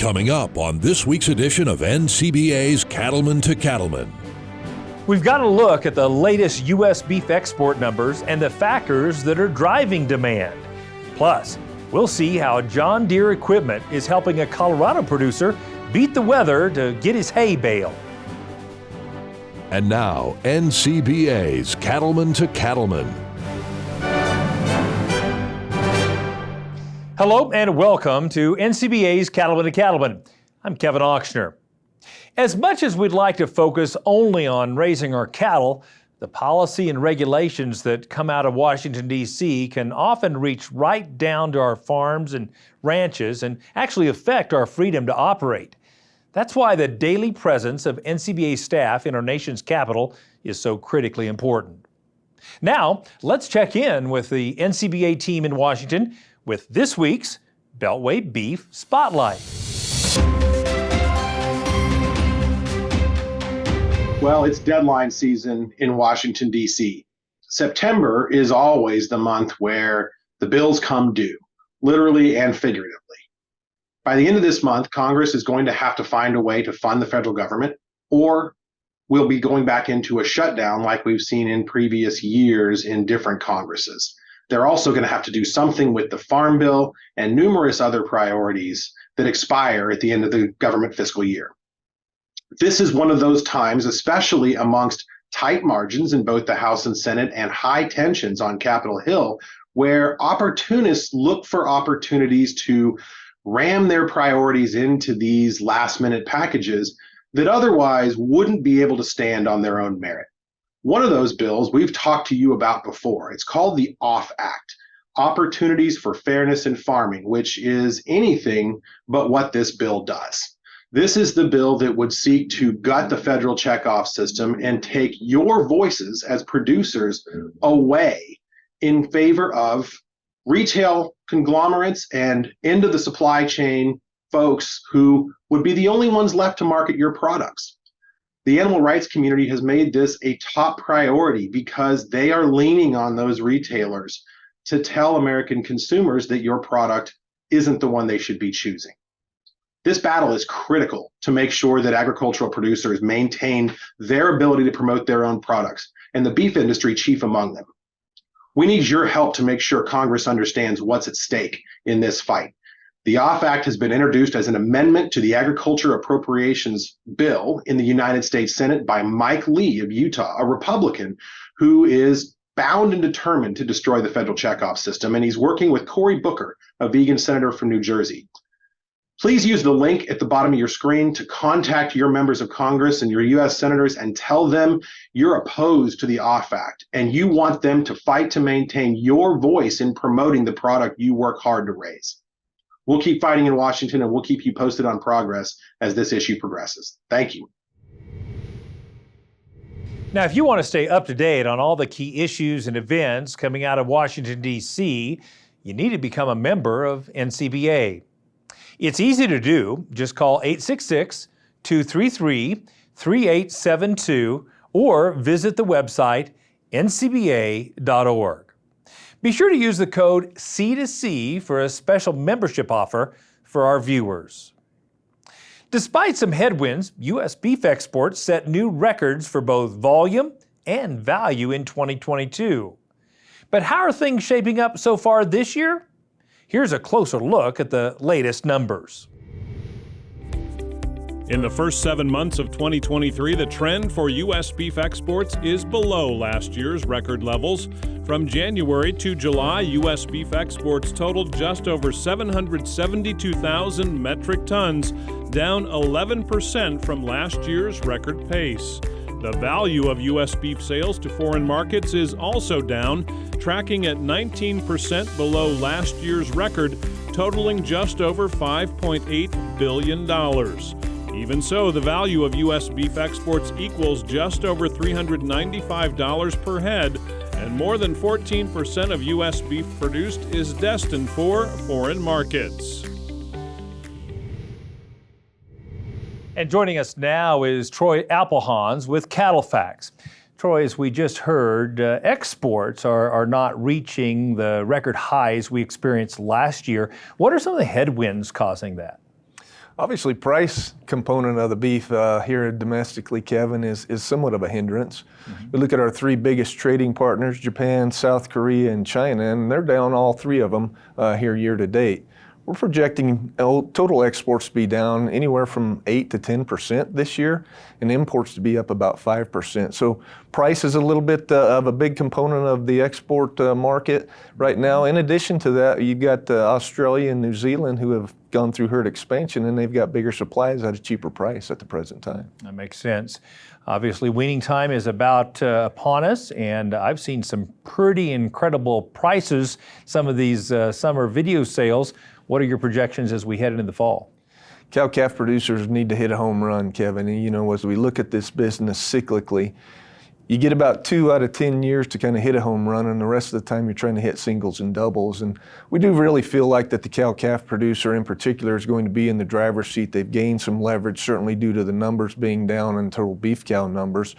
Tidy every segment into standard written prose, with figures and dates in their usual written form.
Coming up on this week's edition of NCBA's Cattlemen to Cattlemen. We've got a look at the latest U.S. beef export numbers and the factors that are driving demand. Plus, we'll see how John Deere equipment is helping a Colorado producer beat the weather to get his hay baled. And now, NCBA's Cattlemen to Cattlemen. Hello and welcome to NCBA's Cattlemen to Cattlemen. I'm Kevin Auctioner. As much as we'd like to focus only on raising our cattle, the policy and regulations that come out of Washington, D.C. can often reach right down to our farms and ranches and actually affect our freedom to operate. That's why the daily presence of NCBA staff in our nation's capital is so critically important. Now, let's check in with the NCBA team in Washington with this week's Beltway Beef Spotlight. Well, it's deadline season in Washington, D.C. September is always the month where the bills come due, literally and figuratively. By the end of this month, Congress is going to have to find a way to fund the federal government, or we'll be going back into a shutdown like we've seen in previous years in different Congresses. They're also going to have to do something with the Farm Bill and numerous other priorities that expire at the end of the government fiscal year. This is one of those times, especially amongst tight margins in both the House and Senate and high tensions on Capitol Hill, where opportunists look for opportunities to ram their priorities into these last-minute packages that otherwise wouldn't be able to stand on their own merit. One of those bills we've talked to you about before. It's called the OFF Act, Opportunities for Fairness in Farming, which is anything but what this bill does. This is the bill that would seek to gut the federal checkoff system and take your voices as producers away in favor of retail conglomerates and end of the supply chain folks who would be the only ones left to market your products. The animal rights community has made this a top priority because they are leaning on those retailers to tell American consumers that your product isn't the one they should be choosing. This battle is critical to make sure that agricultural producers maintain their ability to promote their own products, and the beef industry chief among them. We need your help to make sure Congress understands what's at stake in this fight. The OFF Act has been introduced as an amendment to the Agriculture Appropriations Bill in the United States Senate by Mike Lee of Utah, a Republican who is bound and determined to destroy the federal checkoff system, and he's working with Cory Booker, a vegan senator from New Jersey. Please use the link at the bottom of your screen to contact your members of Congress and your U.S. senators and tell them you're opposed to the OFF Act and you want them to fight to maintain your voice in promoting the product you work hard to raise. We'll keep fighting in Washington, and we'll keep you posted on progress as this issue progresses. Thank you. Now, if you want to stay up to date on all the key issues and events coming out of Washington, D.C., you need to become a member of NCBA. It's easy to do. Just call 866-233-3872 or visit the website ncba.org. Be sure to use the code C2C for a special membership offer for our viewers. Despite some headwinds, U.S. beef exports set new records for both volume and value in 2022. But how are things shaping up so far this year? Here's a closer look at the latest numbers. In the first 7 months of 2023, the trend for U.S. beef exports is below last year's record levels. From January to July, U.S. beef exports totaled just over 772,000 metric tons, down 11% from last year's record pace. The value of U.S. beef sales to foreign markets is also down, tracking at 19% below last year's record, totaling just over $5.8 billion. Even so, the value of U.S. beef exports equals just over $395 per head, and more than 14% of U.S. beef produced is destined for foreign markets. And joining us now is Troy Appelhans with Cattle Facts. Troy, as we just heard, exports are not reaching the record highs we experienced last year. What are some of the headwinds causing that? Obviously, price component of the beef here domestically, Kevin, is somewhat of a hindrance. We look at our three biggest trading partners, Japan, South Korea, and China, and they're down all three of them here year to date. We're projecting total exports to be down anywhere from 8 to 10% this year, and imports to be up about 5%. So price is a little bit of a big component of the export market right now. In addition to that, you've got Australia and New Zealand who have gone through herd expansion, and they've got bigger supplies at a cheaper price at the present time. That makes sense. Obviously, weaning time is about upon us, and I've seen some pretty incredible prices, some of these summer video sales. What are your projections as we head into the fall? Cow-calf producers need to hit a home run, Kevin. And, you know, as we look at this business cyclically, you get about 2 out of 10 years to kind of hit a home run, and the rest of the time you're trying to hit singles and doubles. And we do really feel like that the cow-calf producer in particular is going to be in the driver's seat. They've gained some leverage, certainly due to the numbers being down in total beef cow numbers.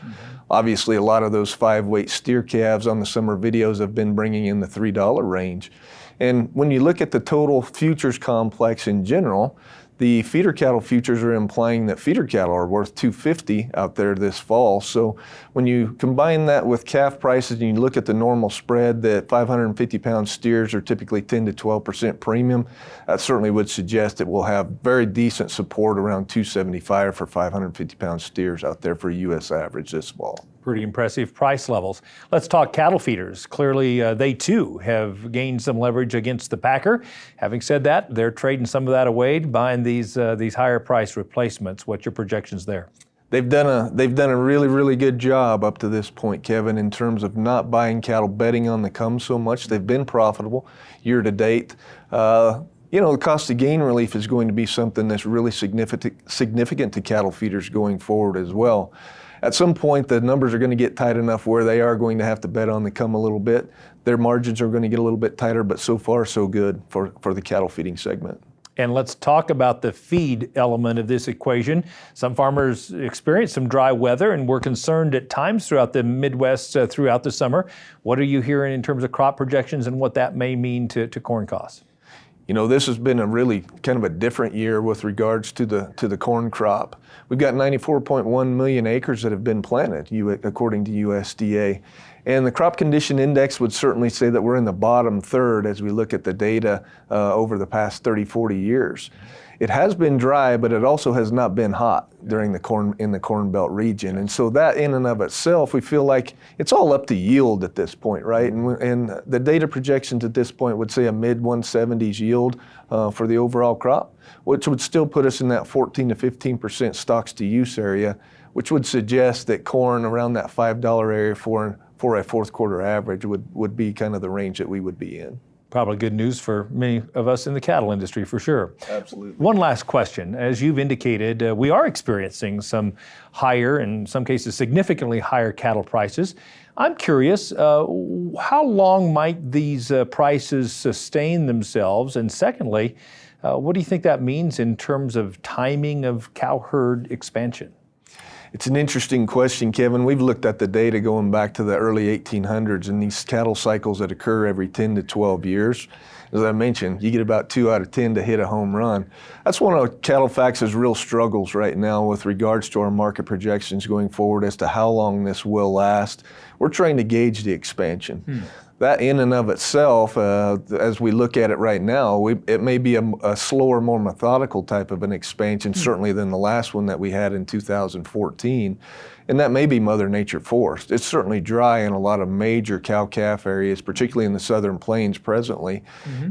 Obviously, a lot of those 5-weight steer calves on the summer videos have been bringing in the $3 range. And when you look at the total futures complex in general, the feeder cattle futures are implying that feeder cattle are worth $250 out there this fall. So when you combine that with calf prices and you look at the normal spread, that 550-pound steers are typically 10 to 12% premium, that certainly would suggest that we'll have very decent support around $275 for 550-pound steers out there for a U.S. average this fall. Pretty impressive price levels. Let's talk cattle feeders. Clearly, they too have gained some leverage against the packer. Having said that, they're trading some of that away, buying these higher price replacements. What's your projections there? They've done a really, really good job up to this point, Kevin, in terms of not buying cattle, betting on the come so much. They've been profitable year to date. You know, the cost of gain relief is going to be something that's really significant to cattle feeders going forward as well. At some point, the numbers are going to get tight enough where they are going to have to bet on the come a little bit. Their margins are going to get a little bit tighter, but so far so good for the cattle feeding segment. And let's talk about the feed element of this equation. Some farmers experienced some dry weather and were concerned at times throughout the Midwest throughout the summer. What are you hearing in terms of crop projections and what that may mean to corn costs? You know, this has been a really kind of a different year with regards to the corn crop. We've got 94.1 million acres that have been planted, according to USDA. And the crop condition index would certainly say that we're in the bottom third as we look at the data over the past 30, 40 years. It has been dry, but it also has not been hot in the Corn Belt region. And so that in and of itself, we feel like it's all up to yield at this point, right? And the data projections at this point would say a mid-170s yield for the overall crop, which would still put us in that 14 to 15% stocks to use area, which would suggest that corn around that $5 area for a fourth quarter average would be kind of the range that we would be in. Probably good news for many of us in the cattle industry, for sure. Absolutely. One last question. As you've indicated, we are experiencing some higher, in some cases significantly higher cattle prices. I'm curious, how long might these prices sustain themselves? And secondly, what do you think that means in terms of timing of cow herd expansion? It's an interesting question, Kevin. We've looked at the data going back to the early 1800s and these cattle cycles that occur every 10 to 12 years. As I mentioned, you get about 2 out of 10 to hit a home run. That's one of CattleFax's real struggles right now with regards to our market projections going forward as to how long this will last. We're trying to gauge the expansion. That in and of itself, as we look at it right now, it may be a slower, more methodical type of an expansion, certainly than the last one that we had in 2014. And that may be Mother Nature forced. It's certainly dry in a lot of major cow-calf areas, particularly in the southern plains presently.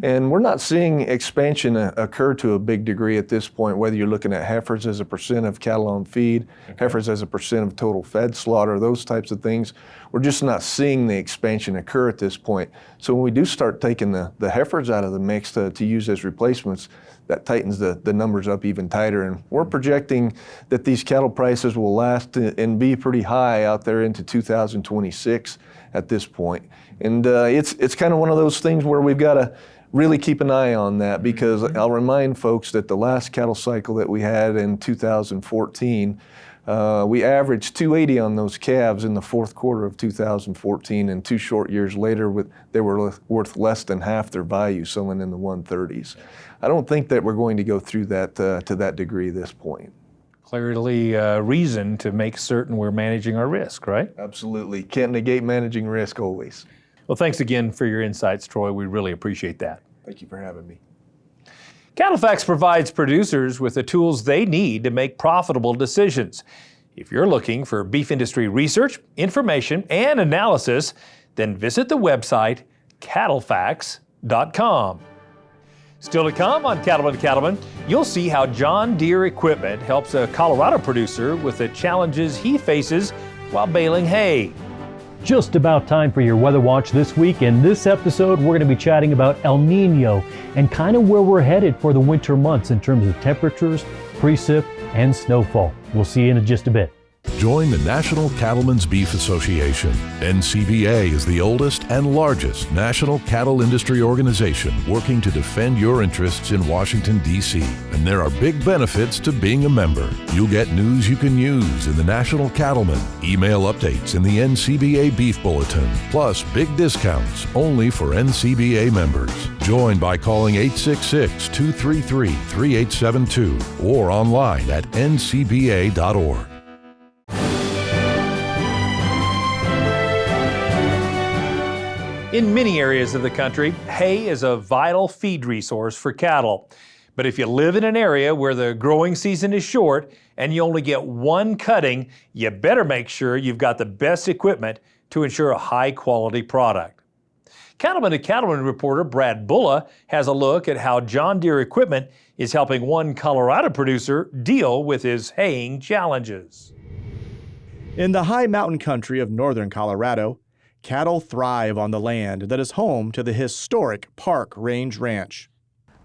And we're not seeing expansion occur to a big degree at this point, whether you're looking at heifers as a percent of cattle on feed, heifers as a percent of total fed slaughter, those types of things. We're just not seeing the expansion occur at this point. So when we do start taking the heifers out of the mix to use as replacements, that tightens the numbers up even tighter. And we're projecting that these cattle prices will last and be pretty high out there into 2026 at this point. And it's kind of one of those things where we've got to really keep an eye on that, because I'll remind folks that the last cattle cycle that we had in 2014, We averaged 280 on those calves in the fourth quarter of 2014, and 2 short years later, they were worth less than half their value, selling in the 130s. I don't think that we're going to go through that to that degree at this point. Clearly reason to make certain we're managing our risk, right? Absolutely. Can't negate managing risk always. Well, thanks again for your insights, Troy. We really appreciate that. Thank you for having me. CattleFacts provides producers with the tools they need to make profitable decisions. If you're looking for beef industry research, information, and analysis, then visit the website cattlefacts.com. Still to come on Cattlemen to Cattlemen, you'll see how John Deere equipment helps a Colorado producer with the challenges he faces while baling hay. Just about time for your weather watch this week. In this episode, we're going to be chatting about El Nino and kind of where we're headed for the winter months in terms of temperatures, precip, and snowfall. We'll see you in just a bit. Join the National Cattlemen's Beef Association. NCBA is the oldest and largest national cattle industry organization working to defend your interests in Washington, D.C. And there are big benefits to being a member. You'll get news you can use in the National Cattlemen, email updates in the NCBA Beef Bulletin, plus big discounts only for NCBA members. Join by calling 866-233-3872 or online at ncba.org. In many areas of the country, hay is a vital feed resource for cattle. But if you live in an area where the growing season is short and you only get one cutting, you better make sure you've got the best equipment to ensure a high-quality product. Cattlemen to Cattlemen reporter Brad Bulla has a look at how John Deere equipment is helping one Colorado producer deal with his haying challenges. In the high mountain country of northern Colorado, cattle thrive on the land that is home to the historic Park Range Ranch.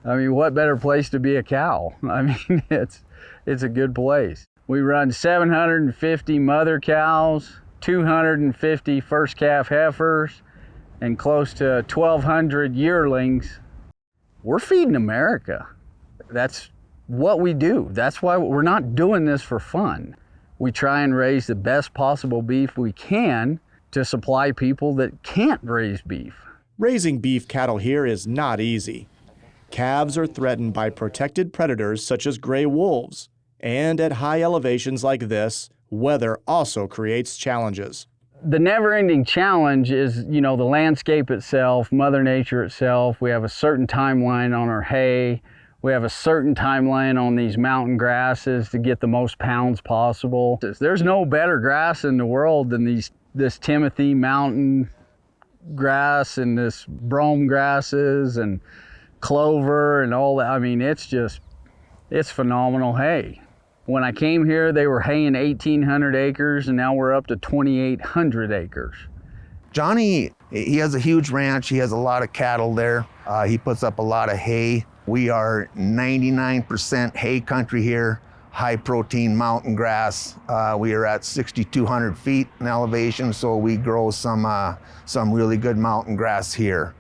I mean, what better place to be a cow? I mean, it's a good place. We run 750 mother cows, 250 first calf heifers, and close to 1,200 yearlings. We're feeding America. That's what we do. That's why we're not doing this for fun. We try and raise the best possible beef we can to supply people that can't raise beef. Raising beef cattle here is not easy. Calves are threatened by protected predators such as gray wolves, and at high elevations like this, weather also creates challenges. The never-ending challenge is, the landscape itself, Mother Nature itself. We have a certain timeline on our hay. We have a certain timeline on these mountain grasses to get the most pounds possible. There's no better grass in the world than this Timothy mountain grass and this brome grasses and clover and all that. I mean, it's phenomenal hay. When I came here, they were haying 1,800 acres, and now we're up to 2,800 acres. Johnny, he has a huge ranch. He has a lot of cattle there. He puts up a lot of hay. We are 99% hay country here. High protein mountain grass. We are at 6,200 feet in elevation, so we grow some really good mountain grass here.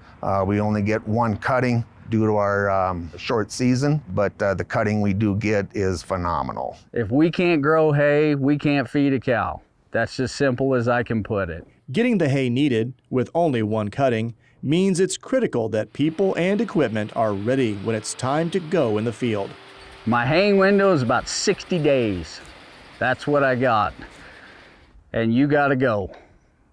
We only get one cutting due to our short season, but the cutting we do get is phenomenal. If we can't grow hay, we can't feed a cow. That's as simple as I can put it. Getting the hay needed with only one cutting means it's critical that people and equipment are ready when it's time to go in the field. My haying window is about 60 days. That's what I got. And you gotta go.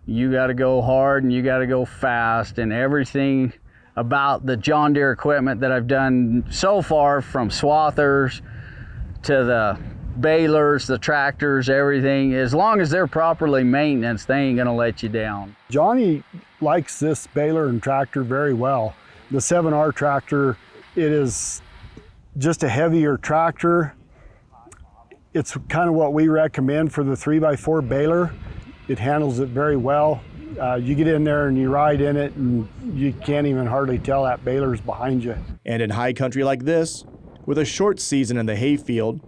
You gotta go hard and you gotta go fast, and everything about the John Deere equipment that I've done so far, from swathers to the balers, the tractors, everything, as long as they're properly maintained, they ain't gonna let you down. Johnny likes this baler and tractor very well. The 7R tractor, it is just a heavier tractor. It's kind of what we recommend for the 3x4 baler. It handles it very well. You get in there and you ride in it and you can't even hardly tell that baler's behind you. And in high country like this, with a short season in the hayfield,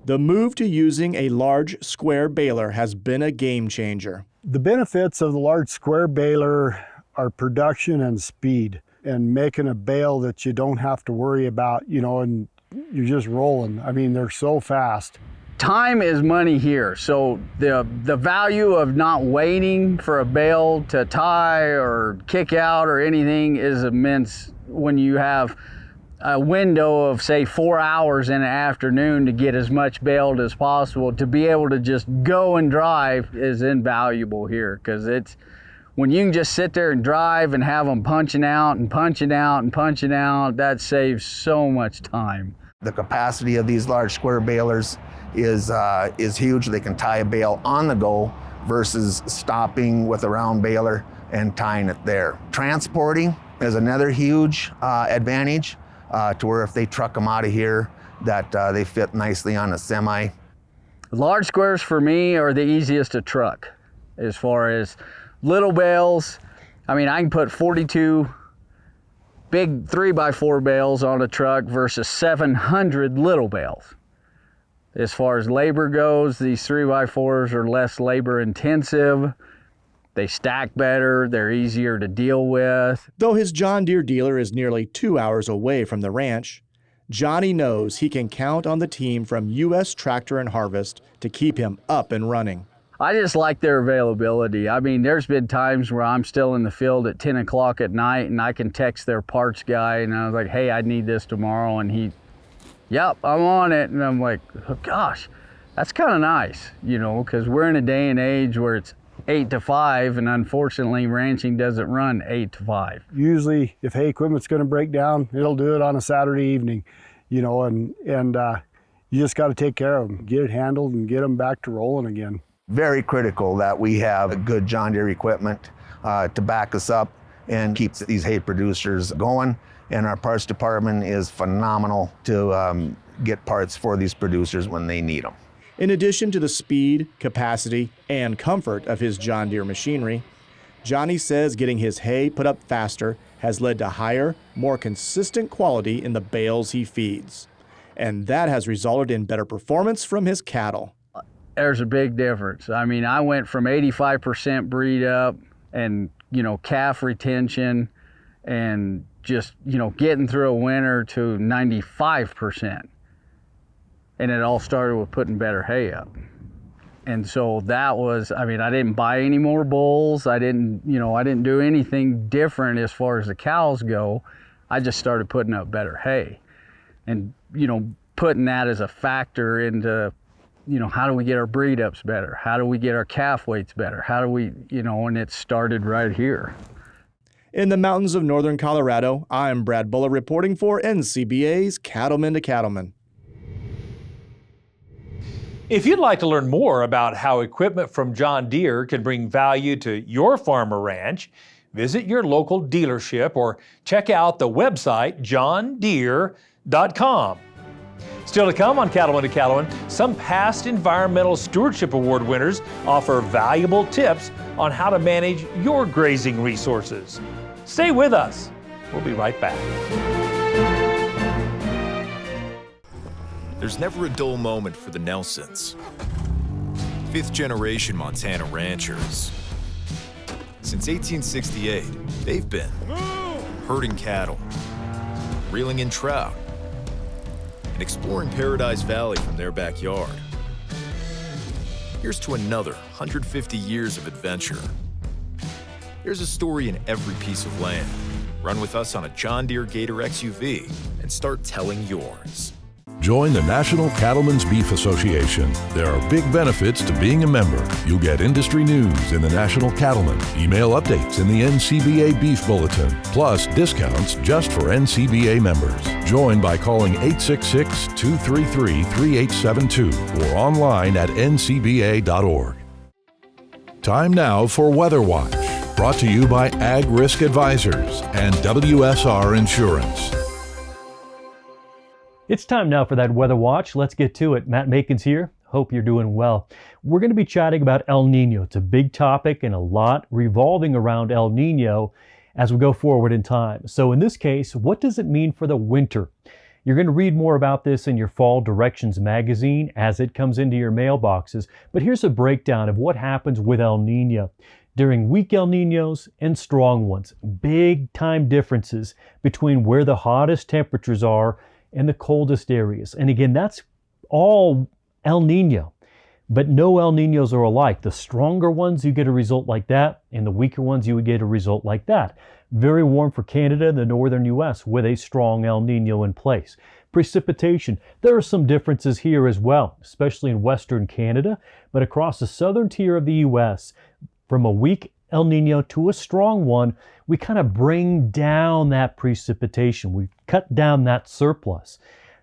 the move to using a large square baler has been a game changer. The benefits of the large square baler are production and speed, and making a bale that you don't have to worry about, and you're just rolling. I mean, they're so fast. time is money here. So the value of not waiting for a bale to tie or kick out or anything is immense when you have a window of, say, 4 hours in an afternoon to get as much baled as possible. To be able to just go and drive is invaluable here, because it's when you can just sit there and drive and have them punching out and punching out and punching out, that saves so much time. The capacity of these large square balers is huge. They can tie a bale on the go versus stopping with a round baler and tying it there. Transporting is another huge advantage to where if they truck them out of here, that they fit nicely on a semi. Large squares for me are the easiest to truck. As far as little bales, I mean, I can put 42 big 3x4 bales on a truck versus 700 little bales. As far as labor goes, these 3x4s are less labor intensive. They stack better, they're easier to deal with. Though his John Deere dealer is nearly 2 hours away from the ranch, Johnny knows he can count on the team from U.S. Tractor and Harvest to keep him up and running. I just like their availability. I mean, there's been times where I'm still in the field at 10 o'clock at night and I can text their parts guy and I was like, hey, I need this tomorrow. And he, yep, I'm on it. And I'm like, oh, gosh, that's kind of nice, you know, because we're in a day and age where it's 8 to 5, and unfortunately ranching doesn't run 8 to 5. Usually if hay equipment's going to break down, it'll do it on a Saturday evening, you know, and you just got to take care of them, get it handled and get them back to rolling again. Very critical that we have good John Deere equipment to back us up and keep these hay producers going. And our parts department is phenomenal to get parts for these producers when they need them. In addition to the speed, capacity, and comfort of his John Deere machinery, Johnny says getting his hay put up faster has led to higher, more consistent quality in the bales he feeds. And that has resulted in better performance from his cattle. There's a big difference. I mean, I went from 85% breed up and, you know, calf retention and just, you know, getting through a winter to 95%. And it all started with putting better hay up. And so that was, I mean, I didn't buy any more bulls. I didn't do anything different as far as the cows go. I just started putting up better hay and, you know, putting that as a factor into, you know, how do we get our breed ups better? How do we get our calf weights better? How do we, you know, and it started right here. In the mountains of northern Colorado, I'm Brad Buller reporting for NCBA's Cattlemen to Cattlemen. If you'd like to learn more about how equipment from John Deere can bring value to your farm or ranch, visit your local dealership or check out the website johndeere.com. Still to come on Cattlemen to Cattlemen, some past Environmental Stewardship Award winners offer valuable tips on how to manage your grazing resources. Stay with us. We'll be right back. There's never a dull moment for the Nelsons. 5th generation Montana ranchers. Since 1868, they've been herding cattle, reeling in trout, and exploring Paradise Valley from their backyard. Here's to another 150 years of adventure. There's a story in every piece of land. Run with us on a John Deere Gator XUV and start telling yours. Join the National Cattlemen's Beef Association. There are big benefits to being a member. You'll get industry news in the National Cattlemen, email updates in the NCBA Beef Bulletin, plus discounts just for NCBA members. Join by calling 866-233-3872 or online at ncba.org. Time now for Weather Watch, brought to you by Ag Risk Advisors and WSR Insurance. It's time now for that Weather Watch. Let's get to it. Matt Makin's here. Hope you're doing well. We're going to be chatting about El Nino. It's a big topic and a lot revolving around El Nino as we go forward in time. So in this case, what does it mean for the winter? You're going to read more about this in your Fall Directions magazine as it comes into your mailboxes. But here's a breakdown of what happens with El Nino during weak El Ninos and strong ones. Big time differences between where the hottest temperatures are and the coldest areas. And again, that's all El Nino. But no El Ninos are alike. The stronger ones, you get a result like that, and the weaker ones, you would get a result like that. Very warm for Canada and the northern U.S. with a strong El Nino in place. Precipitation, there are some differences here as well, especially in western Canada, but across the southern tier of the U.S., from a weak El Nino to a strong one, we kind of bring down that precipitation. We cut down that surplus.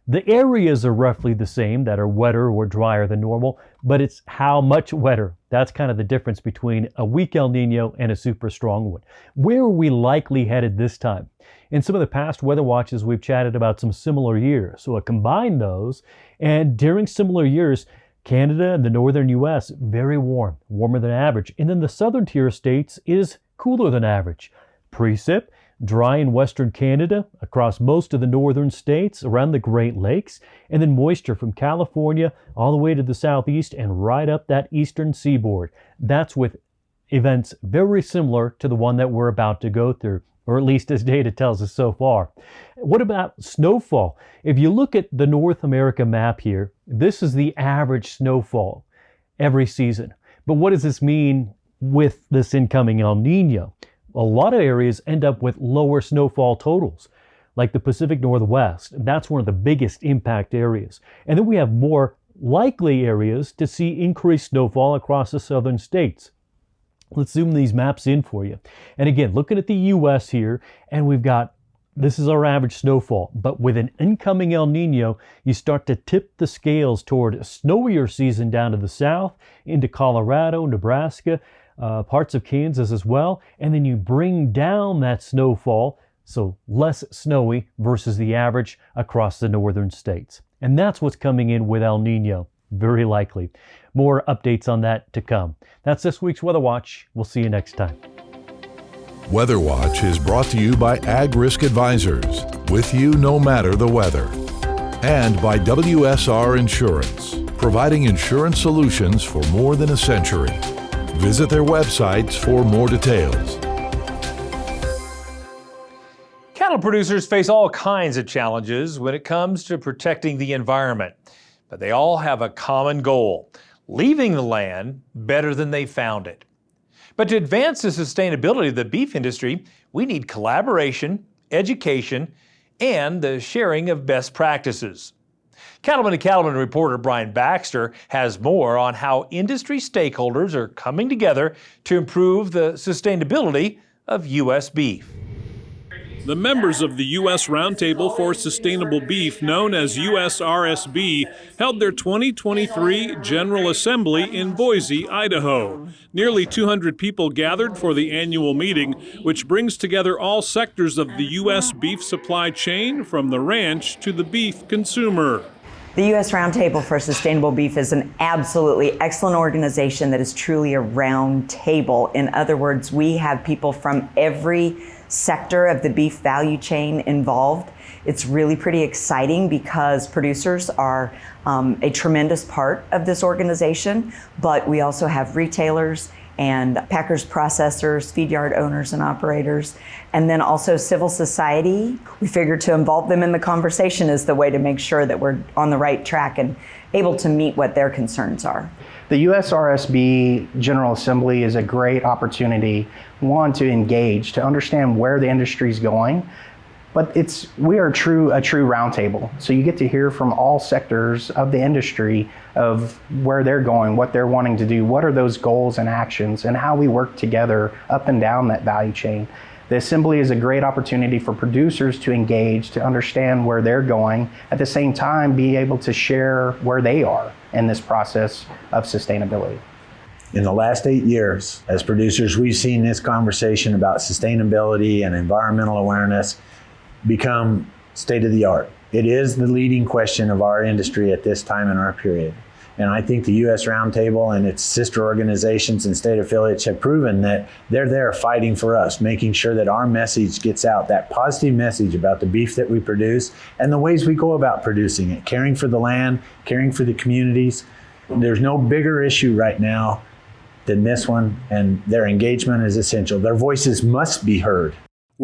The areas are roughly the same that are wetter or drier than normal, but it's how much wetter. That's kind of the difference between a weak El Nino and a super strong one. Where are we likely headed this time? In some of the past weather watches, we've chatted about some similar years. So I combine those, and during similar years, Canada and the northern U.S., very warm, warmer than average. And then the southern tier states is cooler than average. Precip, dry in western Canada, across most of the northern states, around the Great Lakes, and then moisture from California all the way to the southeast and right up that eastern seaboard. That's with events very similar to the one that we're about to go through, or at least as data tells us so far. What about snowfall? If you look at the North America map here, this is the average snowfall every season. But what does this mean with this incoming El Nino? A lot of areas end up with lower snowfall totals, like the Pacific Northwest. That's one of the biggest impact areas. And then we have more likely areas to see increased snowfall across the southern states. Let's zoom these maps in for you. And again, looking at the U.S. here, and we've got, this is our average snowfall, but with an incoming El Nino, you start to tip the scales toward a snowier season down to the south, into Colorado, Nebraska, parts of Kansas as well, and then you bring down that snowfall, so less snowy versus the average across the northern states. And that's what's coming in with El Nino, very likely. More updates on that to come. That's this week's Weather Watch. We'll see you next time. Weather Watch is brought to you by Ag Risk Advisors, with you no matter the weather. And by WSR Insurance, providing insurance solutions for more than a century. Visit their websites for more details. Cattle producers face all kinds of challenges when it comes to protecting the environment, but they all have a common goal: leaving the land better than they found it. But to advance the sustainability of the beef industry, we need collaboration, education, and the sharing of best practices. Cattlemen to Cattlemen reporter Brian Baxter has more on how industry stakeholders are coming together to improve the sustainability of U.S. beef. The members of the U.S. Roundtable for Sustainable Beef, known as USRSB, held their 2023 General Assembly in Boise, Idaho. Nearly 200 people gathered for the annual meeting, which brings together all sectors of the U.S. beef supply chain, from the ranch to the beef consumer. The U.S. Roundtable for Sustainable Beef is an absolutely excellent organization that is truly a round table. In other words, we have people from every sector of the beef value chain involved. It's really pretty exciting because producers are a tremendous part of this organization, but we also have retailers and packers, processors, feed yard owners and operators, and then also civil society. We figured to involve them in the conversation is the way to make sure that we're on the right track and able to meet what their concerns are. The USRSB General Assembly is a great opportunity, one, to engage, to understand where the industry is going, but we are a true roundtable. So you get to hear from all sectors of the industry of where they're going, what they're wanting to do, what are those goals and actions, and how we work together up and down that value chain. The Assembly is a great opportunity for producers to engage, to understand where they're going, at the same time be able to share where they are in this process of sustainability. In the last 8 years, as producers, we've seen this conversation about sustainability and environmental awareness become state of the art. It is the leading question of our industry at this time in our period. And I think the U.S. Roundtable and its sister organizations and state affiliates have proven that they're there fighting for us, making sure that our message gets out, that positive message about the beef that we produce and the ways we go about producing it, caring for the land, caring for the communities. There's no bigger issue right now than this one, and their engagement is essential. Their voices must be heard.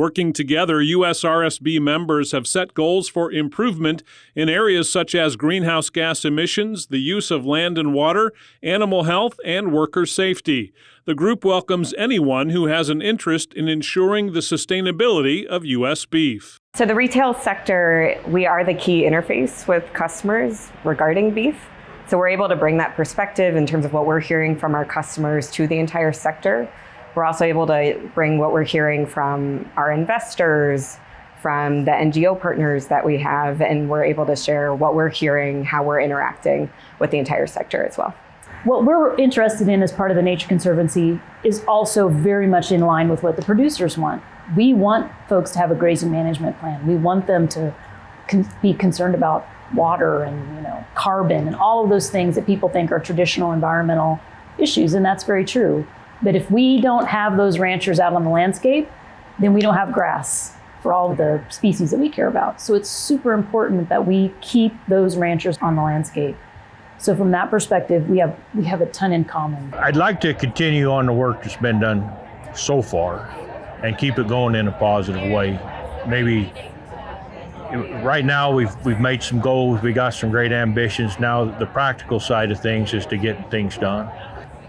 Working together, USRSB members have set goals for improvement in areas such as greenhouse gas emissions, the use of land and water, animal health, and worker safety. The group welcomes anyone who has an interest in ensuring the sustainability of U.S. beef. So the retail sector, we are the key interface with customers regarding beef. So we're able to bring that perspective in terms of what we're hearing from our customers to the entire sector. We're also able to bring what we're hearing from our investors, from the NGO partners that we have, and we're able to share what we're hearing, how we're interacting with the entire sector as well. What we're interested in as part of the Nature Conservancy is also very much in line with what the producers want. We want folks to have a grazing management plan. We want them to be concerned about water and carbon and all of those things that people think are traditional environmental issues, and that's very true. But if we don't have those ranchers out on the landscape, then we don't have grass for all of the species that we care about. So it's super important that we keep those ranchers on the landscape. So from that perspective, we have a ton in common. I'd like to continue on the work that's been done so far and keep it going in a positive way. Maybe right now we've made some goals, we got some great ambitions. Now the practical side of things is to get things done.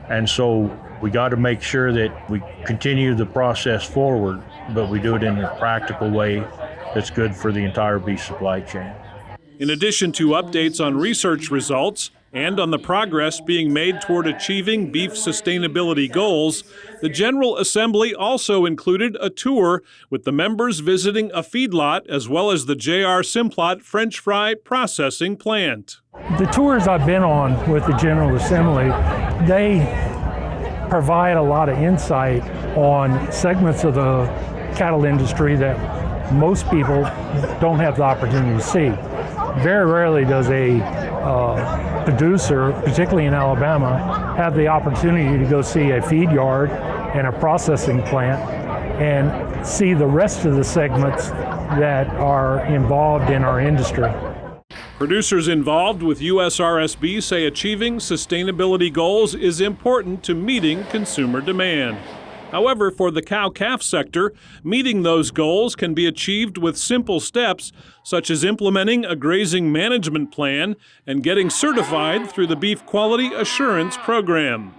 And so we got to make sure that we continue the process forward, but we do it in a practical way that's good for the entire beef supply chain. In addition to updates on research results and on the progress being made toward achieving beef sustainability goals, the General Assembly also included a tour with the members visiting a feedlot as well as the J.R. Simplot French fry processing plant. The tours I've been on with the General Assembly, they provide a lot of insight on segments of the cattle industry that most people don't have the opportunity to see. Very rarely does a producer, particularly in Alabama, have the opportunity to go see a feed yard and a processing plant and see the rest of the segments that are involved in our industry. Producers involved with USRSB say achieving sustainability goals is important to meeting consumer demand. However, for the cow-calf sector, meeting those goals can be achieved with simple steps, such as implementing a grazing management plan and getting certified through the Beef Quality Assurance Program.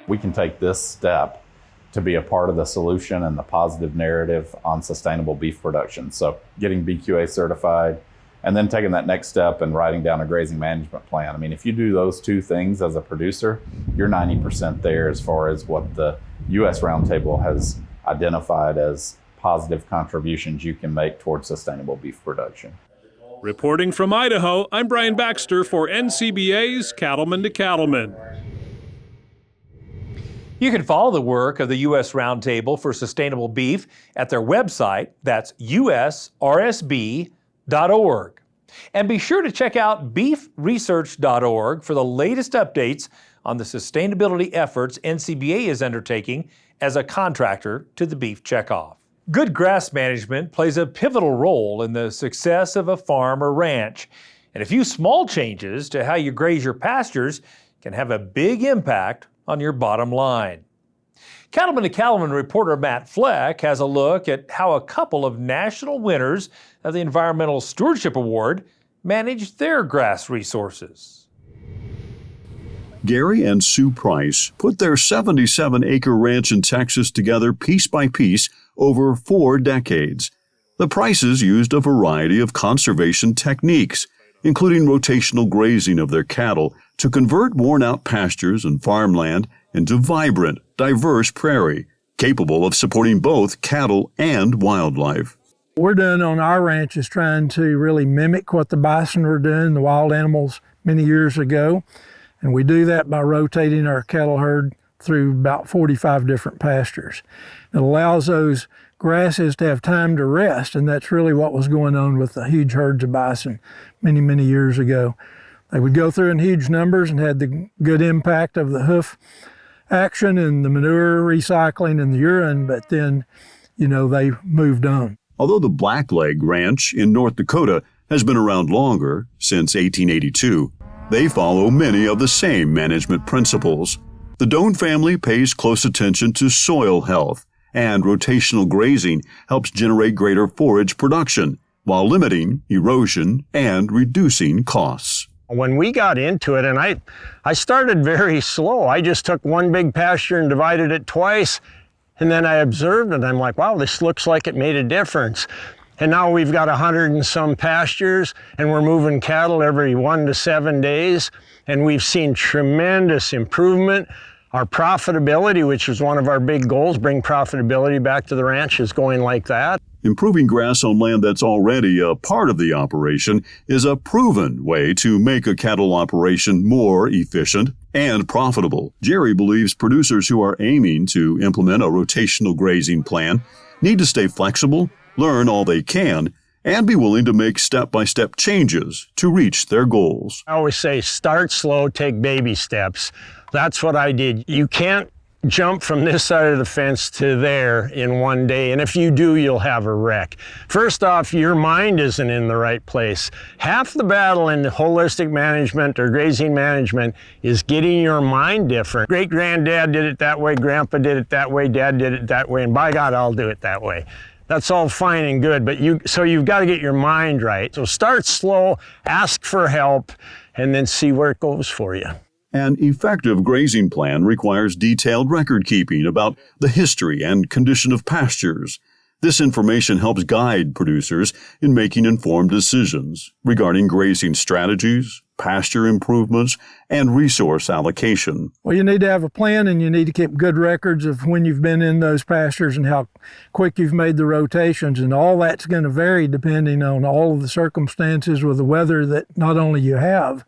We can take this step to be a part of the solution and the positive narrative on sustainable beef production. So getting BQA certified, and then taking that next step and writing down a grazing management plan. I mean, if you do those two things as a producer, you're 90% there as far as what the U.S. Roundtable has identified as positive contributions you can make towards sustainable beef production. Reporting from Idaho, I'm Brian Baxter for NCBA's Cattlemen to Cattlemen. You can follow the work of the U.S. Roundtable for Sustainable Beef at their website, that's usrsb.org. And be sure to check out beefresearch.org for the latest updates on the sustainability efforts NCBA is undertaking as a contractor to the Beef Checkoff. Good grass management plays a pivotal role in the success of a farm or ranch, and a few small changes to how you graze your pastures can have a big impact on your bottom line. Cattlemen to Cattlemen reporter Matt Fleck has a look at how a couple of national winners of the Environmental Stewardship Award managed their grass resources. Gary and Sue Price put their 77-acre ranch in Texas together piece by piece over 4 decades. The Prices used a variety of conservation techniques, including rotational grazing of their cattle, to convert worn-out pastures and farmland into vibrant, diverse prairie, capable of supporting both cattle and wildlife. What we're doing on our ranch is trying to really mimic what the bison were doing, the wild animals, many years ago. And we do that by rotating our cattle herd through about 45 different pastures. It allows those grasses to have time to rest, and that's really what was going on with the huge herds of bison many, many years ago. They would go through in huge numbers and had the good impact of the hoof action and the manure recycling and the urine, but then, they moved on. Although the Blackleg Ranch in North Dakota has been around longer, since 1882, they follow many of the same management principles. The Doan family pays close attention to soil health and rotational grazing helps generate greater forage production while limiting erosion and reducing costs. When we got into it, and I started very slow. I just took one big pasture and divided it twice, and then I observed it. I'm like, wow, this looks like it made a difference. And now we've got 100 and some pastures, and we're moving cattle every 1 to 7 days, and we've seen tremendous improvement. Our profitability, which is one of our big goals, bring profitability back to the ranch, is going like that. Improving grass on land that's already a part of the operation is a proven way to make a cattle operation more efficient and profitable. Jerry believes producers who are aiming to implement a rotational grazing plan need to stay flexible, learn all they can, and be willing to make step-by-step changes to reach their goals. I always say, start slow, take baby steps. That's what I did. You can't jump from this side of the fence to there in one day, and if you do, you'll have a wreck. First off, your mind isn't in the right place. Half the battle in holistic management or grazing management is getting your mind different. Great-granddad did it that way, grandpa did it that way, dad did it that way, and by God, I'll do it that way. That's all fine and good, but you've got to get your mind right. So start slow, ask for help, and then see where it goes for you. An effective grazing plan requires detailed record keeping about the history and condition of pastures. This information helps guide producers in making informed decisions regarding grazing strategies, pasture improvements, and resource allocation. Well, you need to have a plan, and you need to keep good records of when you've been in those pastures and how quick you've made the rotations, and all that's going to vary depending on all of the circumstances with the weather that not only you have,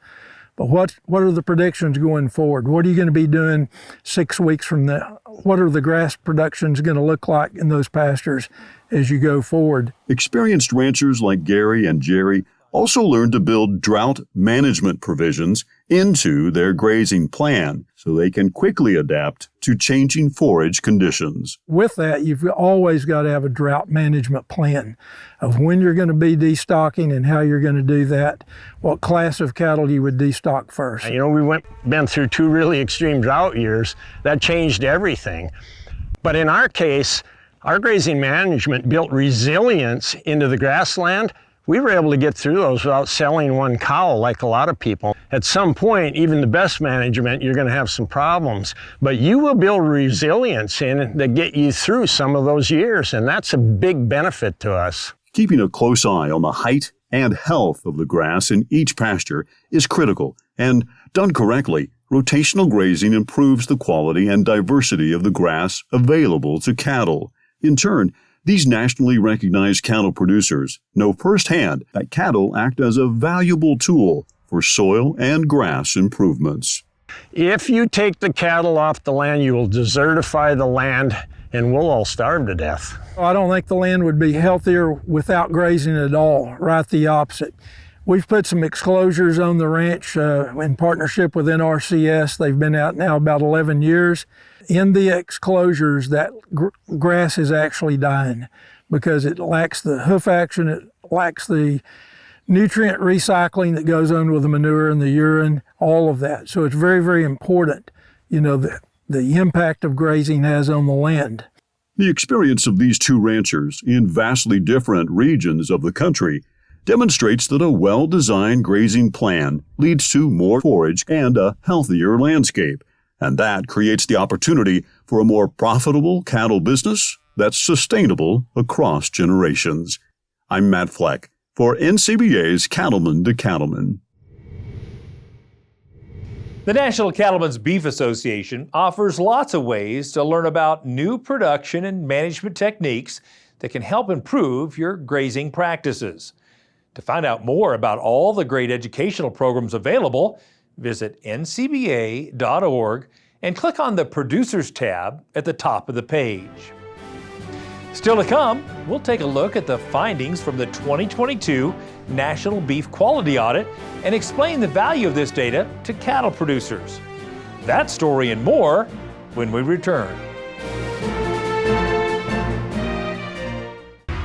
but what are the predictions going forward? What are you going to be doing 6 weeks from now? What are the grass productions going to look like in those pastures as you go forward? Experienced ranchers like Gary and Jerry also learned to build drought management provisions into their grazing plan so they can quickly adapt to changing forage conditions. With that, you've always got to have a drought management plan of when you're going to be destocking and how you're going to do that, what class of cattle you would destock first. You know, we been through 2 really extreme drought years. That changed everything. But in our case, our grazing management built resilience into the grassland. We were able to get through those without selling one cow like a lot of people. At some point, even the best management, you're going to have some problems. But you will build resilience in that get you through some of those years, and that's a big benefit to us. Keeping a close eye on the height and health of the grass in each pasture is critical, and done correctly, rotational grazing improves the quality and diversity of the grass available to cattle. In turn, these nationally recognized cattle producers know firsthand that cattle act as a valuable tool for soil and grass improvements. If you take the cattle off the land, you will desertify the land, and we'll all starve to death. I don't think the land would be healthier without grazing at all, right the opposite. We've put some exclosures on the ranch in partnership with NRCS. They've been out now about 11 years. In the exclosures, that grass is actually dying because it lacks the hoof action, it lacks the nutrient recycling that goes on with the manure and the urine, all of that. So it's very, very important, you know, the impact of grazing has on the land. The experience of these two ranchers in vastly different regions of the country demonstrates that a well-designed grazing plan leads to more forage and a healthier landscape. And that creates the opportunity for a more profitable cattle business that's sustainable across generations. I'm Matt Fleck for NCBA's Cattlemen to Cattlemen. The National Cattlemen's Beef Association offers lots of ways to learn about new production and management techniques that can help improve your grazing practices. To find out more about all the great educational programs available, visit ncba.org and click on the Producers tab at the top of the page. Still to come, we'll take a look at the findings from the 2022 National Beef Quality Audit and explain the value of this data to cattle producers. That story and more when we return.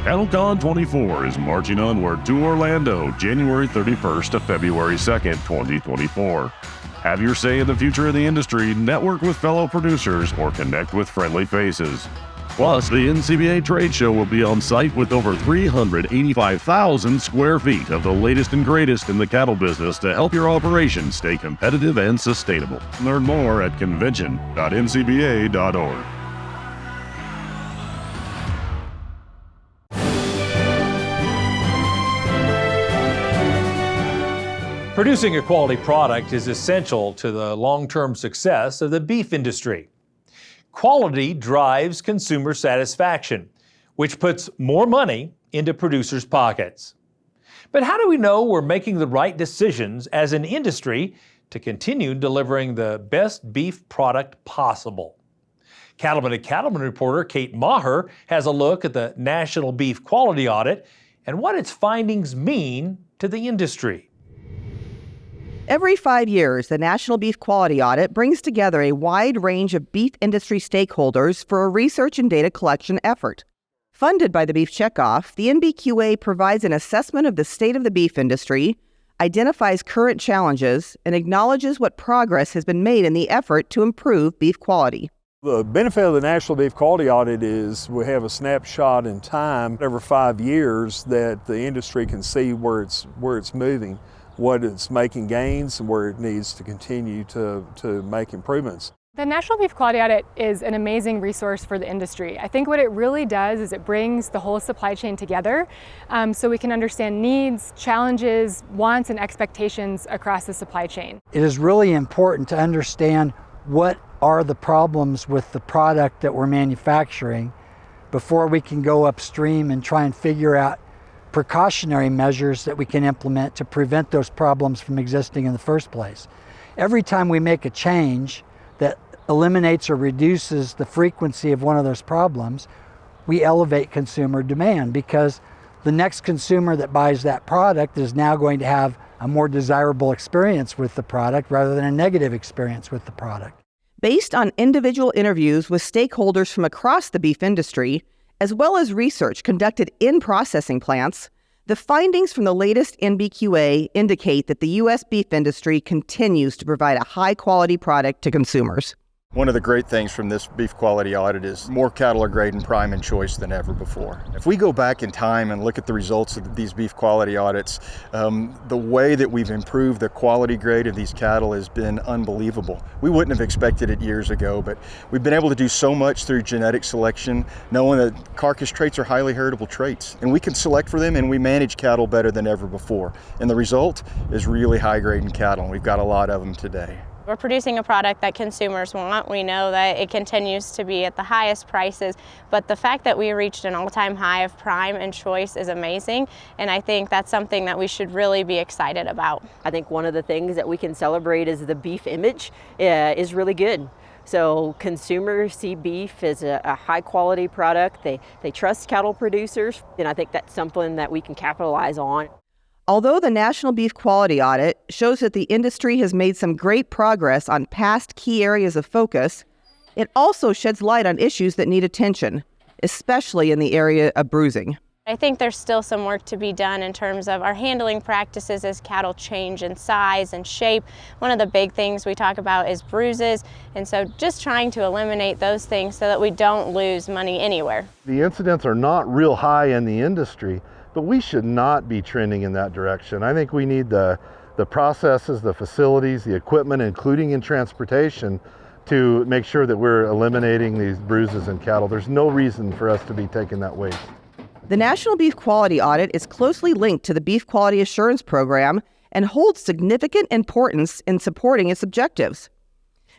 CattleCon 24 is marching onward to Orlando, January 31st to February 2nd, 2024. Have your say in the future of the industry, network with fellow producers, or connect with friendly faces. Plus, the NCBA trade show will be on site with over 385,000 square feet of the latest and greatest in the cattle business to help your operation stay competitive and sustainable. Learn more at convention.ncba.org. Producing a quality product is essential to the long-term success of the beef industry. Quality drives consumer satisfaction, which puts more money into producers' pockets. But how do we know we're making the right decisions as an industry to continue delivering the best beef product possible? Cattlemen and Cattlemen reporter Kate Maher has a look at the National Beef Quality Audit and what its findings mean to the industry. Every 5 years, the National Beef Quality Audit brings together a wide range of beef industry stakeholders for a research and data collection effort. Funded by the Beef Checkoff, the NBQA provides an assessment of the state of the beef industry, identifies current challenges, and acknowledges what progress has been made in the effort to improve beef quality. The benefit of the National Beef Quality Audit is we have a snapshot in time every 5 years that the industry can see where it's moving, what it's making gains, and where it needs to continue to make improvements. The National Beef Quality Audit is an amazing resource for the industry. I think what it really does is it brings the whole supply chain together so we can understand needs, challenges, wants, and expectations across the supply chain. It is really important to understand what are the problems with the product that we're manufacturing before we can go upstream and try and figure out precautionary measures that we can implement to prevent those problems from existing in the first place. Every time we make a change that eliminates or reduces the frequency of one of those problems, we elevate consumer demand because the next consumer that buys that product is now going to have a more desirable experience with the product rather than a negative experience with the product. Based on individual interviews with stakeholders from across the beef industry, as well as research conducted in processing plants, the findings from the latest NBQA indicate that the U.S. beef industry continues to provide a high-quality product to consumers. One of the great things from this beef quality audit is more cattle are grading prime and choice than ever before. If we go back in time and look at the results of these beef quality audits, the way that we've improved the quality grade of these cattle has been unbelievable. We wouldn't have expected it years ago, but we've been able to do so much through genetic selection, knowing that carcass traits are highly heritable traits, and we can select for them and we manage cattle better than ever before. And the result is really high grading cattle, and we've got a lot of them today. We're producing a product that consumers want. We know that it continues to be at the highest prices, but the fact that we reached an all-time high of prime and choice is amazing, and I think that's something that we should really be excited about. I think one of the things that we can celebrate is the beef image is really good. So consumers see beef as a high-quality product. They trust cattle producers, and I think that's something that we can capitalize on. Although the National Beef Quality Audit shows that the industry has made some great progress on past key areas of focus, it also sheds light on issues that need attention, especially in the area of bruising. I think there's still some work to be done in terms of our handling practices as cattle change in size and shape. One of the big things we talk about is bruises, and so just trying to eliminate those things so that we don't lose money anywhere. The incidents are not real high in the industry, but we should not be trending in that direction. I think we need the processes, the facilities, the equipment, including in transportation, to make sure that we're eliminating these bruises in cattle. There's no reason for us to be taking that waste. The National Beef Quality Audit is closely linked to the Beef Quality Assurance Program and holds significant importance in supporting its objectives.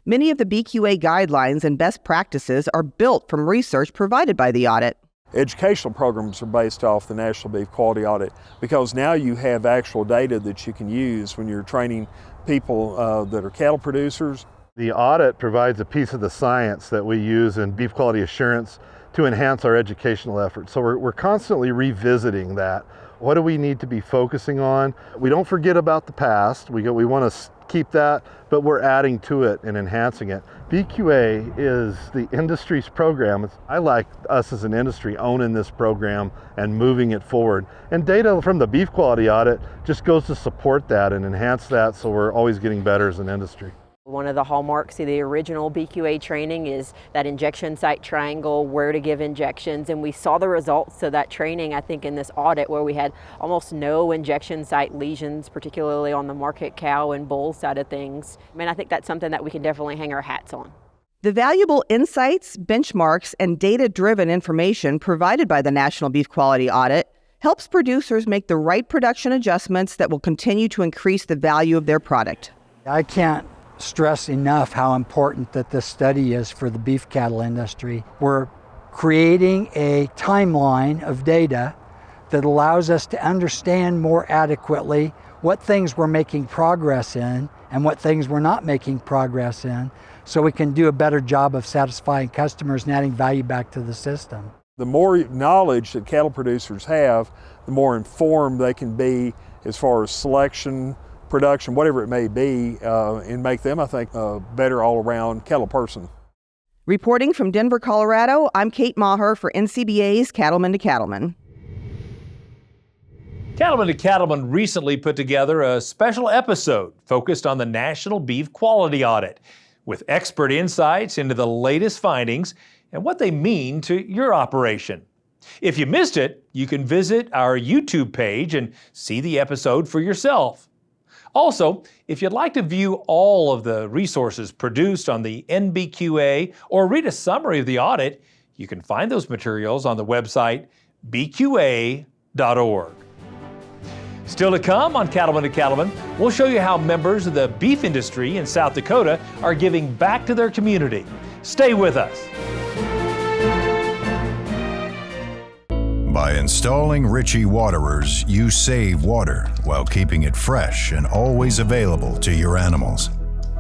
Many of the BQA guidelines and best practices are built from research provided by the audit. Educational programs are based off the National Beef Quality Audit because now you have actual data that you can use when you're training people that are cattle producers. The audit provides a piece of the science that we use in beef quality assurance to enhance our educational efforts. So we're constantly revisiting that. What do we need to be focusing on? We don't forget about the past. We want to keep that, but we're adding to it and enhancing it. BQA is the industry's program. I like us as an industry owning this program and moving it forward. And data from the beef quality audit just goes to support that and enhance that, so we're always getting better as an industry. One of the hallmarks of the original BQA training is that injection site triangle, where to give injections, and we saw the results of that training, I think, in this audit where we had almost no injection site lesions, particularly on the market cow and bull side of things. I mean, I think that's something that we can definitely hang our hats on. The valuable insights, benchmarks, and data-driven information provided by the National Beef Quality Audit helps producers make the right production adjustments that will continue to increase the value of their product. I can't stress enough how important that this study is for the beef cattle industry. We're creating a timeline of data that allows us to understand more adequately what things we're making progress in and what things we're not making progress in, so we can do a better job of satisfying customers and adding value back to the system. The more knowledge that cattle producers have, the more informed they can be as far as selection, production, whatever it may be, and make them, I think, a better all-around cattle person. Reporting from Denver, Colorado, I'm Kate Maher for NCBA's Cattlemen to Cattlemen. Cattlemen to Cattlemen recently put together a special episode focused on the National Beef Quality Audit, with expert insights into the latest findings and what they mean to your operation. If you missed it, you can visit our YouTube page and see the episode for yourself. Also, if you'd like to view all of the resources produced on the NBQA or read a summary of the audit, you can find those materials on the website bqa.org. Still to come on Cattlemen to Cattlemen, we'll show you how members of the beef industry in South Dakota are giving back to their community. Stay with us. By installing Ritchie waterers, you save water while keeping it fresh and always available to your animals.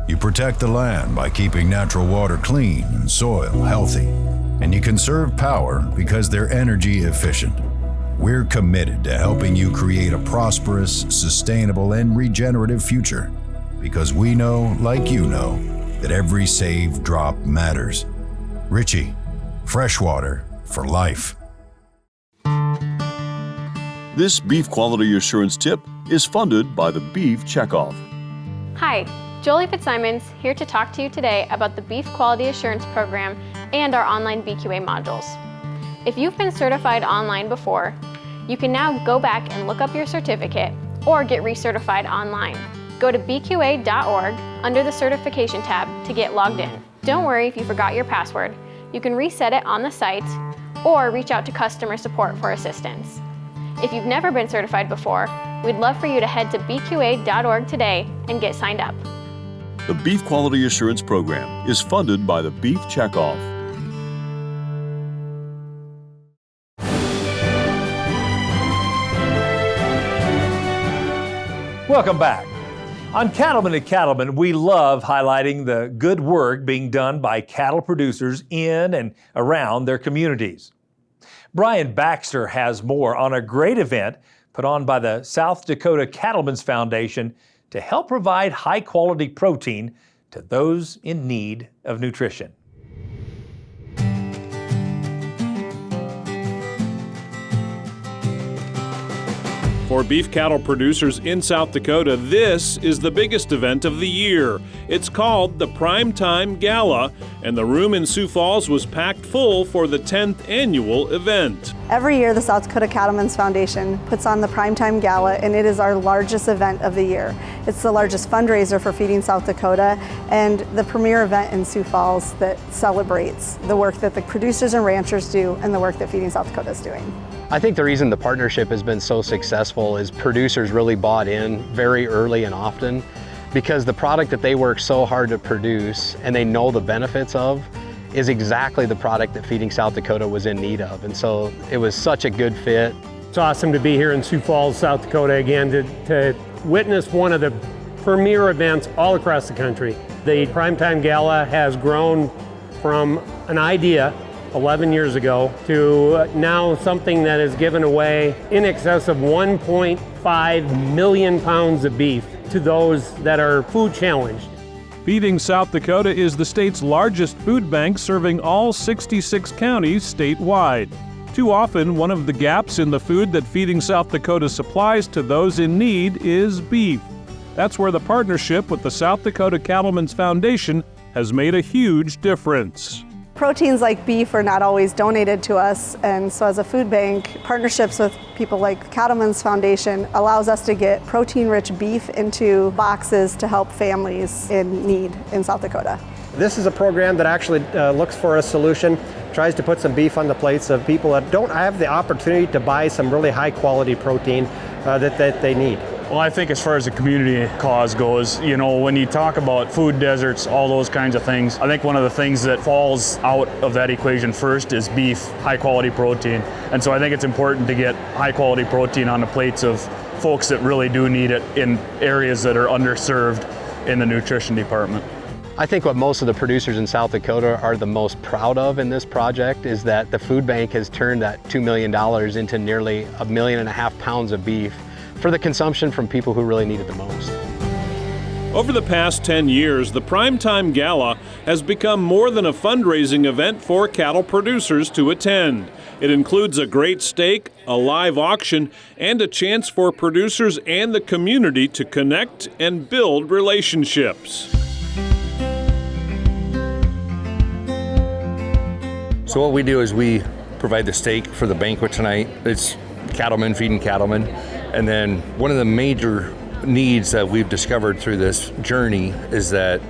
You protect the land by keeping natural water clean and soil healthy. And you conserve power because they're energy efficient. We're committed to helping you create a prosperous, sustainable, and regenerative future, because we know, like you know, that every saved drop matters. Ritchie, fresh water for life. This beef quality assurance tip is funded by the Beef Checkoff. Hi, Jolie Fitzsimons here to talk to you today about the Beef Quality Assurance Program and our online BQA modules. If you've been certified online before, you can now go back and look up your certificate or get recertified online. Go to bqa.org under the certification tab to get logged in. Don't worry if you forgot your password. You can reset it on the site or reach out to customer support for assistance. If you've never been certified before, we'd love for you to head to bqa.org today and get signed up. The Beef Quality Assurance Program is funded by the Beef Checkoff. Welcome back. On Cattlemen to Cattlemen, we love highlighting the good work being done by cattle producers in and around their communities. Brian Baxter has more on a great event put on by the South Dakota Cattlemen's Foundation to help provide high-quality protein to those in need of nutrition. For beef cattle producers in South Dakota, this is the biggest event of the year. It's called the Primetime Gala, and the room in Sioux Falls was packed full for the 10th annual event. Every year, the South Dakota Cattlemen's Foundation puts on the Primetime Gala, and it is our largest event of the year. It's the largest fundraiser for Feeding South Dakota and the premier event in Sioux Falls that celebrates the work that the producers and ranchers do and the work that Feeding South Dakota is doing. I think the reason the partnership has been so successful is producers really bought in very early and often, because the product that they work so hard to produce and they know the benefits of is exactly the product that Feeding South Dakota was in need of. And so it was such a good fit. It's awesome to be here in Sioux Falls, South Dakota again to witness one of the premier events all across the country. The Primetime Gala has grown from an idea 11 years ago to now something that is given away in excess of 1.5 million pounds of beef to those that are food challenged. Feeding South Dakota is the state's largest food bank, serving all 66 counties statewide. Too often, one of the gaps in the food that Feeding South Dakota supplies to those in need is beef. That's where the partnership with the South Dakota Cattlemen's Foundation has made a huge difference. Proteins like beef are not always donated to us, and so as a food bank, partnerships with people like Cattlemen's Foundation allows us to get protein-rich beef into boxes to help families in need in South Dakota. This is a program that actually looks for a solution, tries to put some beef on the plates of people that don't have the opportunity to buy some really high quality protein that they need. Well, I think as far as the community cause goes, you know, when you talk about food deserts, all those kinds of things, I think one of the things that falls out of that equation first is beef, high quality protein. And so I think it's important to get high quality protein on the plates of folks that really do need it in areas that are underserved in the nutrition department. I think what most of the producers in South Dakota are the most proud of in this project is that the food bank has turned that $2 million into nearly 1.5 million pounds of beef for the consumption from people who really need it the most. Over the past 10 years, the Primetime Gala has become more than a fundraising event for cattle producers to attend. It includes a great steak, a live auction, and a chance for producers and the community to connect and build relationships. So what we do is we provide the steak for the banquet tonight. It's cattlemen feeding cattlemen. And then one of the major needs that we've discovered through this journey is that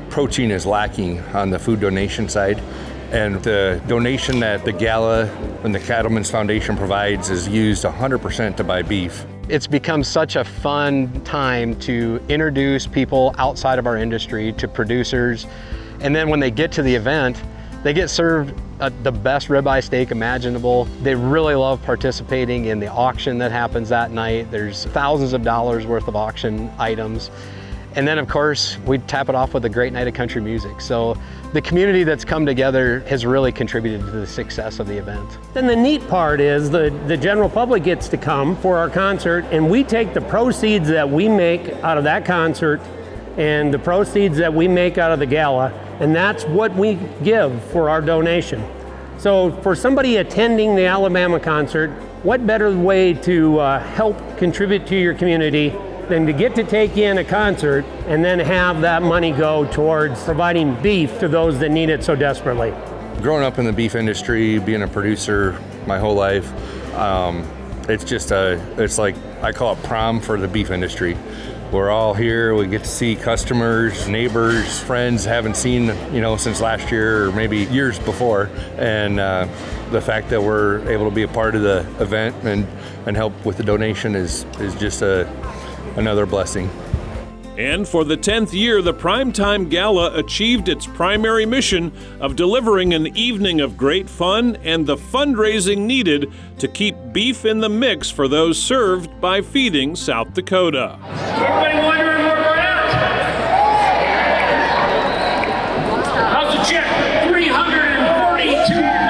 protein is lacking on the food donation side. And the donation that the Gala and the Cattlemen's Foundation provides is used 100% to buy beef. It's become such a fun time to introduce people outside of our industry to producers. And then when they get to the event, they get served the best ribeye steak imaginable. They really love participating in the auction that happens that night. There's thousands of dollars worth of auction items. And then of course, we tap it off with a great night of country music. So the community that's come together has really contributed to the success of the event. Then the neat part is the general public gets to come for our concert, and we take the proceeds that we make out of that concert and the proceeds that we make out of the gala, and that's what we give for our donation. So for somebody attending the Alabama concert, what better way to help contribute to your community than to get to take in a concert and then have that money go towards providing beef to those that need it so desperately. Growing up in the beef industry, being a producer my whole life, it's like, I call it prom for the beef industry. We're all here, we get to see customers, neighbors, friends haven't seen, since last year or maybe years before. And the fact that we're able to be a part of the event and help with the donation is just another blessing. And for the 10th year, the Primetime Gala achieved its primary mission of delivering an evening of great fun and the fundraising needed to keep beef in the mix for those served by Feeding South Dakota. Everybody wondering where we're at? How's the check? $342,000.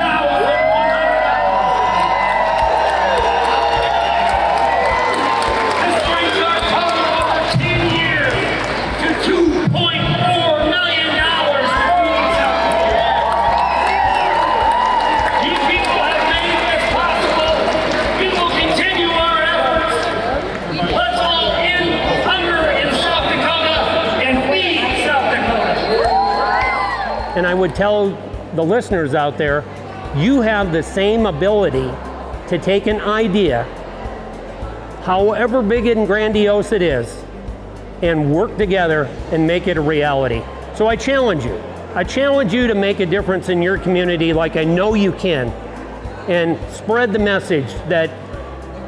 And I would tell the listeners out there, you have the same ability to take an idea, however big and grandiose it is, and work together and make it a reality. So I challenge you. I challenge you to make a difference in your community like I know you can, and spread the message that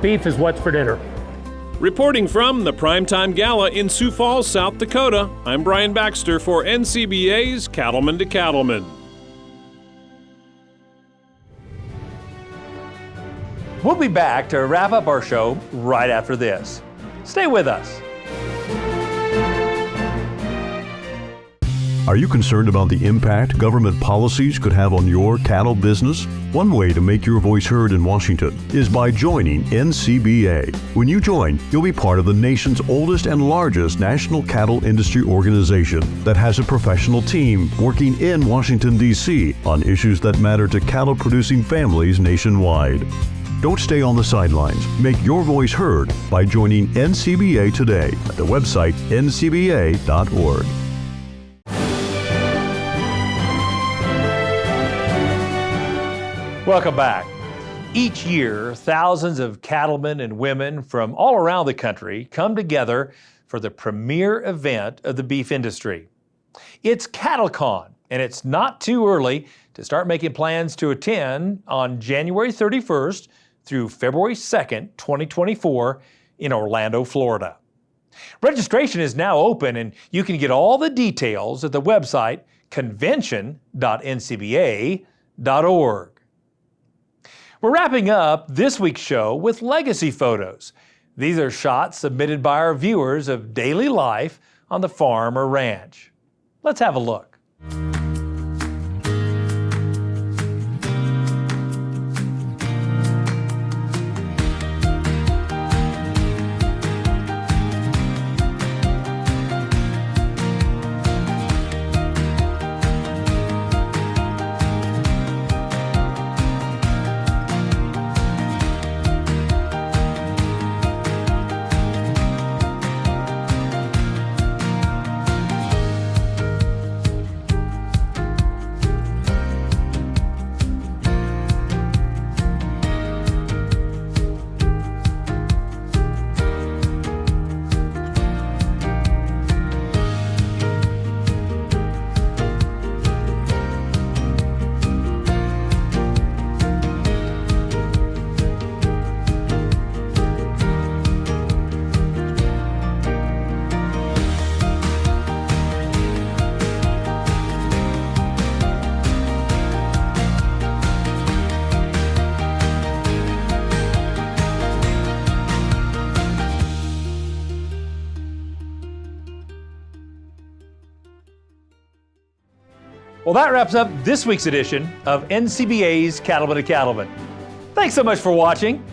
beef is what's for dinner. Reporting from the Primetime Gala in Sioux Falls, South Dakota, I'm Brian Baxter for NCBA's Cattlemen to Cattlemen. We'll be back to wrap up our show right after this. Stay with us. Are you concerned about the impact government policies could have on your cattle business? One way to make your voice heard in Washington is by joining NCBA. When you join, you'll be part of the nation's oldest and largest national cattle industry organization that has a professional team working in Washington, D.C. on issues that matter to cattle-producing families nationwide. Don't stay on the sidelines. Make your voice heard by joining NCBA today at the website ncba.org. Welcome back. Each year, thousands of cattlemen and women from all around the country come together for the premier event of the beef industry. It's CattleCon, and it's not too early to start making plans to attend on January 31st through February 2nd, 2024 in Orlando, Florida. Registration is now open, and you can get all the details at the website convention.ncba.org. We're wrapping up this week's show with legacy photos. These are shots submitted by our viewers of daily life on the farm or ranch. Let's have a look. Well, that wraps up this week's edition of NCBA's Cattlemen to Cattlemen. Thanks so much for watching.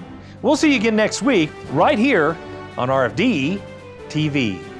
We'll see you again next week right here on RFD TV.